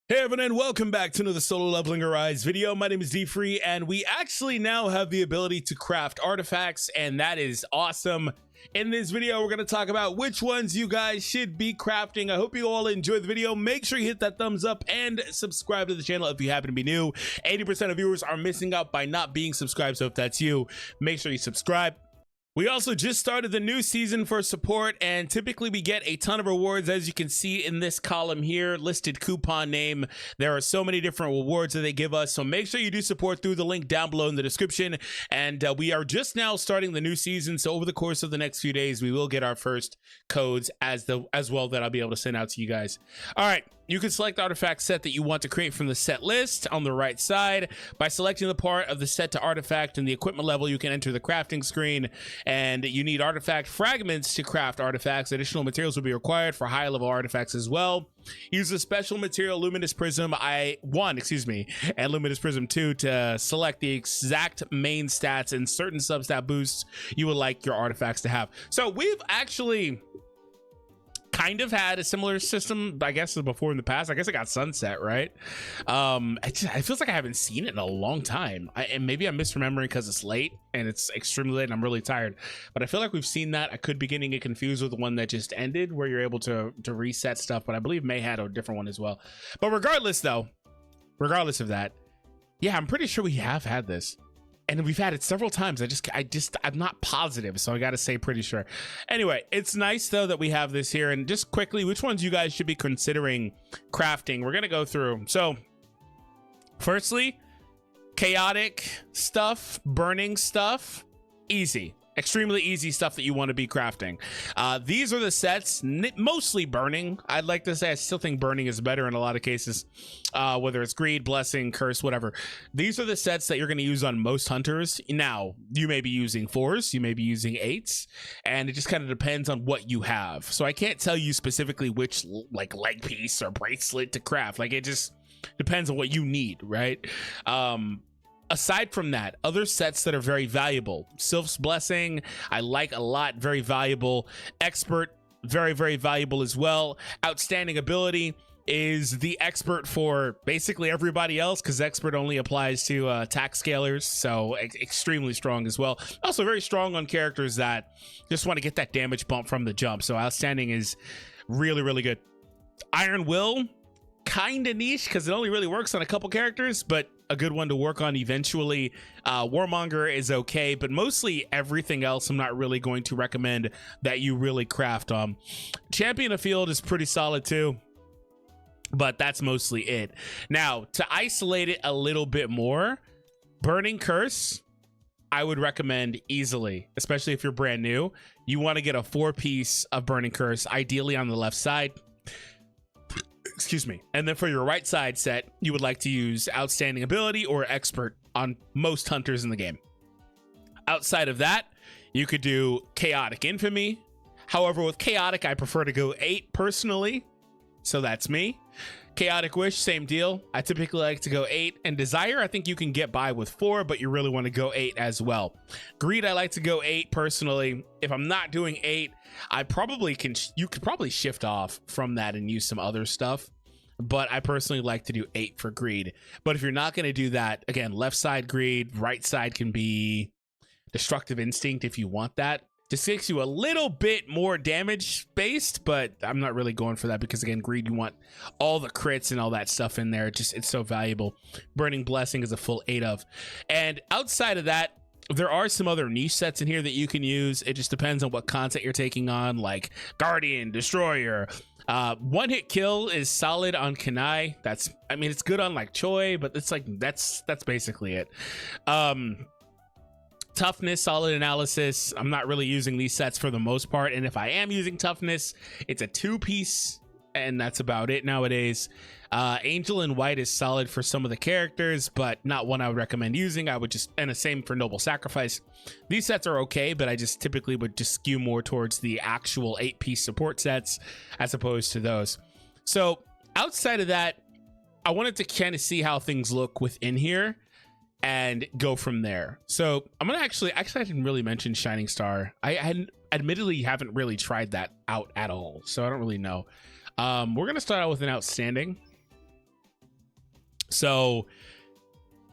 Hey everyone, and welcome back to another Solo Leveling Arise video. My name is DFree, and we actually now have the ability to craft artifacts, and that is awesome. In this video, we're going to talk about which ones you guys should be crafting. I hope you all enjoyed the video. Make sure you hit that thumbs up and subscribe to the channel if you happen to be new. 80% of viewers are missing out by not being subscribed, so if that's you, make sure you subscribe. We also just started the new season for support, and typically we get a ton of rewards, as you can see in this column here, listed coupon name. There are so many different rewards that they give us, so make sure you do support through the link down below in the description. And we are just now starting the new season, so over the course of the next few days, we will get our first codes as well that I'll be able to send out to you guys. All right. You can select the artifact set that you want to create from the set list on the right side. By selecting the part of the set to artifact and the equipment level, you can enter the crafting screen, and you need artifact fragments to craft artifacts. Additional materials will be required for high level artifacts as well. Use a special material Luminous Prism and Luminous Prism 2 to select the exact main stats and certain substat boosts you would like your artifacts to have. So we've actually kind of had a similar system, I guess, before in the past. I guess it got sunset, right? It feels like I haven't seen it in a long time, and maybe I'm misremembering because it's late and it's extremely late and I'm really tired, but I feel like we've seen that. I could be getting it confused with the one that just ended where you're able to reset stuff, but I believe May had a different one as well. But regardless of that, yeah, I'm pretty sure we have had this, and we've had it several times. I'm not positive, so I gotta say pretty sure. Anyway, it's nice though that we have this here. And just quickly, which ones you guys should be considering crafting, we're gonna go through. So firstly, chaotic stuff, burning stuff, easy, extremely easy stuff that you want to be crafting. These are the sets, mostly burning. I'd like to say I still think burning is better in a lot of cases, whether it's greed, blessing, curse, whatever. These are the sets that you're going to use on most hunters. Now, you may be using 4s, you may be using 8s, and it just kind of depends on what you have. So I can't tell you specifically which like leg piece or bracelet to craft. Like, it just depends on what you need, right? Aside from that, other sets that are very valuable. Sylph's Blessing, I like a lot, very valuable. Expert, very, very valuable as well. Outstanding Ability is the expert for basically everybody else, because expert only applies to attack scalers, so extremely strong as well. Also very strong on characters that just want to get that damage bump from the jump, so outstanding is really, really good. Iron Will, kind of niche because it only really works on a couple characters, but a good one to work on eventually. Warmonger is okay, but mostly everything else I'm not really going to recommend that you really craft on. Champion of Field is pretty solid too, but that's mostly it. Now, to isolate it a little bit more, Burning Curse I would recommend easily, especially if you're brand new. You want to get a 4-piece of Burning Curse, ideally on the left side. Excuse me. And then for your right side set, you would like to use Outstanding Ability or Expert on most hunters in the game. Outside of that, you could do Chaotic Infamy. However, with Chaotic, I prefer to go 8 personally. So that's me. Chaotic Wish, same deal. I typically like to go 8. And Desire, I think you can get by with 4, but you really want to go 8 as well. Greed, I like to go 8 personally. If I'm not doing 8, I probably can, you could probably shift off from that and use some other stuff. But I personally like to do 8 for Greed. But if you're not going to do that, again, left side Greed, right side can be Destructive Instinct if you want that. Just makes you a little bit more damage based, but I'm not really going for that because, again, Greed, you want all the crits and all that stuff in there. It's so valuable. Burning Blessing is a full 8 of. And outside of that, there are some other niche sets in here that you can use. It just depends on what content you're taking on, like Guardian, Destroyer. One-hit kill is solid on Kanai. I mean, it's good on like Choi, but it's like that's basically it. Toughness, solid analysis. I'm not really using these sets for the most part, and if I am using toughness, it's a 2-piece, and that's about it nowadays. Angel in White is solid for some of the characters, but not one I would recommend using. I would just, and the same for Noble Sacrifice. These sets are okay, but I just typically would just skew more towards the actual 8-piece support sets as opposed to those. So outside of that, I wanted to kind of see how things look within here and go from there. So I'm gonna actually I didn't really mention Shining Star. I admittedly haven't really tried that out at all, so I don't really know. We're gonna start out with an Outstanding. So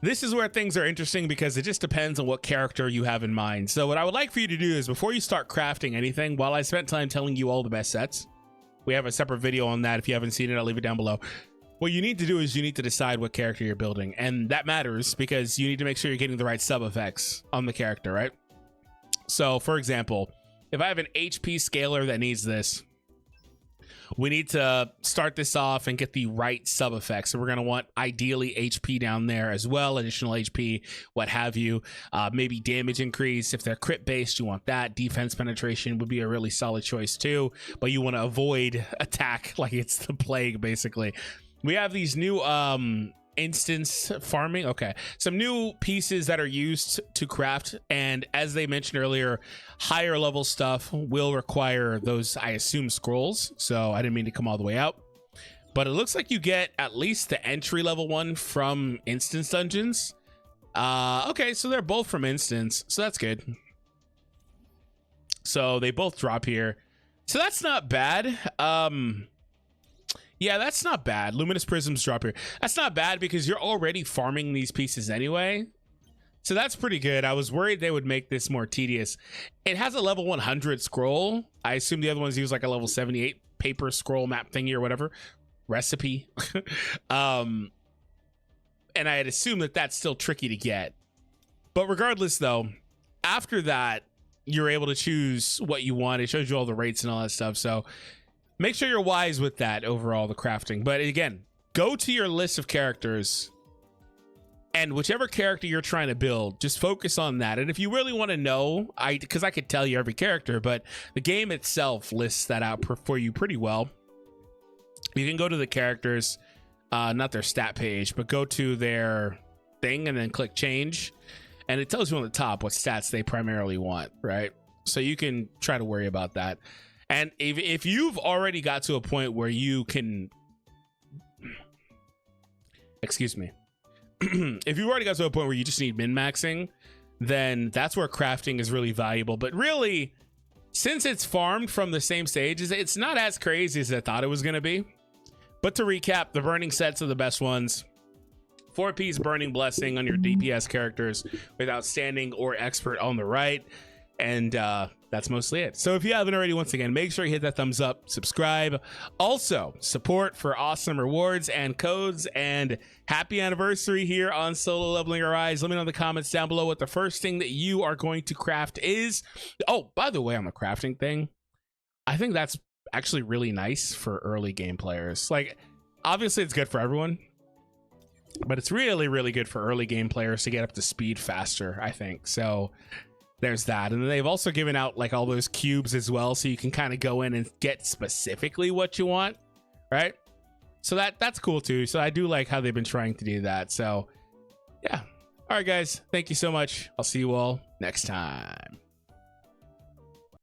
this is where things are interesting because it just depends on what character you have in mind. So what I would like for you to do is before you start crafting anything, while I spent time telling you all the best sets, we have a separate video on that. If you haven't seen it, I'll leave it down below. What you need to do is you need to decide what character you're building. And that matters because you need to make sure you're getting the right sub effects on the character, right? So for example, if I have an HP scaler that needs this, we need to start this off and get the right sub effects. So we're going to want ideally HP down there as well, additional HP, what have you. Maybe damage increase. If they're crit based, you want that. Defense penetration would be a really solid choice too, but you want to avoid attack like it's the plague basically. We have these new instance farming. Okay, some new pieces that are used to craft, and as they mentioned earlier, higher level stuff will require those, I assume, scrolls. So I didn't mean to come all the way out, but it looks like you get at least the entry level one from instance dungeons. Okay, so they're both from instance, so that's good. So they both drop here, so that's not bad. Yeah, that's not bad. Luminous prisms drop here. That's not bad because you're already farming these pieces anyway. So that's pretty good. I was worried they would make this more tedious. It has a level 100 scroll. I assume the other ones use like a level 78 paper scroll map thingy or whatever. Recipe. And I had assumed that that's still tricky to get. But regardless though, after that, you're able to choose what you want. It shows you all the rates and all that stuff. So make sure you're wise with that overall, the crafting. But again, go to your list of characters and whichever character you're trying to build, just focus on that. And if you really want to know, because I could tell you every character, but the game itself lists that out for you pretty well. You can go to the characters, not their stat page, but go to their thing and then click change. And it tells you on the top what stats they primarily want, right? So you can try to worry about that. And if you've already got to a point where you can, excuse me, if you've already got to a point where you just need min-maxing, then that's where crafting is really valuable. But really, since it's farmed from the same stages, it's not as crazy as I thought it was going to be. But to recap, the burning sets are the best ones. 4-piece burning blessing on your DPS characters with outstanding or expert on the right. And that's mostly it. So if you haven't already, once again, make sure you hit that thumbs up, subscribe. Also, support for awesome rewards and codes, and happy anniversary here on Solo Leveling Arise. Let me know in the comments down below what the first thing that you are going to craft is. Oh, by the way, on the crafting thing, I think that's actually really nice for early game players. Like, obviously it's good for everyone, but it's really, really good for early game players to get up to speed faster, I think. So there's that. And then they've also given out like all those cubes as well, so you can kind of go in and get specifically what you want, right? So that's cool too. So I do like how they've been trying to do that. So yeah. All right, guys, thank you so much. I'll see you all next time.